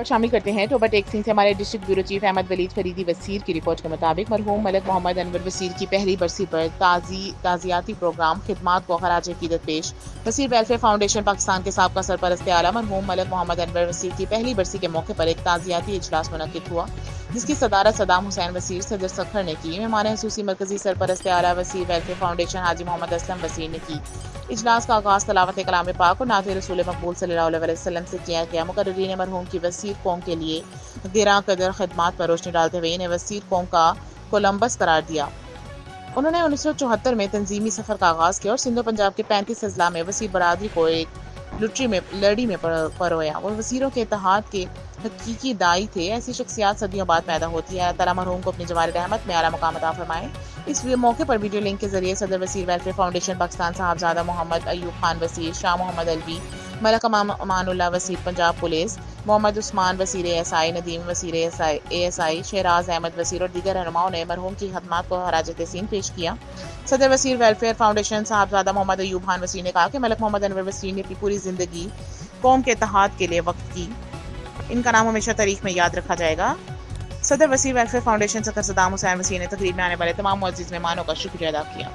خبر شامل کرتے ہیں ٹوبہ ٹیکسنگ سے ہمارے ڈسٹرکٹ بیورو چیف احمد ولید فریدی وسیر کی رپورٹ کے مطابق مرحوم ملک محمد انور وسیر کی پہلی برسی پر تعزیتی پروگرام خدمات کو خراج عقیدت پیش۔ وسیر ویلفیئر فاؤنڈیشن پاکستان کے سابقہ سرپرست اعلیٰ مرحوم ملک محمد انور وسیر کی پہلی برسی کے موقع پر ایک تعزیتی اجلاس منعقد ہوا، جس کی صدارت صدام حسین وسیر صدر سکھر نے کی۔ مہمان خصوصی مرکزی سرپرست اعلیٰ وسیر ویلفیئر فاؤنڈیشن حاجی محمد اسلم وسیر نے کی۔ اجلاس کا آغاز تلاوت کلام پاک اور نعت رسول مقبول صلی اللہ علیہ وسلم سے کیا گیا۔ مقررین نے مرحوم کی وسیر قوم کے لیے گراں قدر خدمات پر روشنی ڈالتے ہوئے انہیں وسیر قوم کا کولمبس قرار دیا۔ انہوں نے 1974 میں تنظیمی سفر کا آغاز کیا اور سندھ و پنجاب کے 35 اضلاع میں وسیر برادری کو ایک لڑی میں پرویا۔ وہ وزیروں کے اتحاد کے حقیقی داعی تھے۔ ایسی شخصیات صدیوں بعد پیدا ہوتی ہے۔ اللہ تعالیٰ مرحوم کو اپنی جوار رحمت میں اعلیٰ مقام عطا فرمائے۔ اس موقع پر ویڈیو لنک کے ذریعے صدر وسیر ویلفیئر فاؤنڈیشن پاکستان صاحبزادہ محمد ایوب خان وسیر، شاہ محمد الوی، ملک امان اللہ وزیر پنجاب پولیس، محمد عثمان وزیر ASI، ندیم وزیر ASI، شہراز احمد وزیر اور دیگر رہنماؤں نے مرحوم کی خدمات کو خراج تحسین پیش کیا۔ صدر وسیر ویلفیئر فاؤنڈیشن صاحبزادہ محمد ایوب خان وسیر نے کہا کہ ملک محمد انور وسیر نے اپنی پوری زندگی قوم کے اتحاد کے لیے وقف کی۔ ان کا نام ہمیشہ تاریخ میں یاد رکھا جائے گا۔ صدر وسیر ویلفیئر فاؤنڈیشن سکھر صدام حسین وسیر نے تقریب میں آنے والے تمام معزز مہمانوں کا شکریہ ادا کیا۔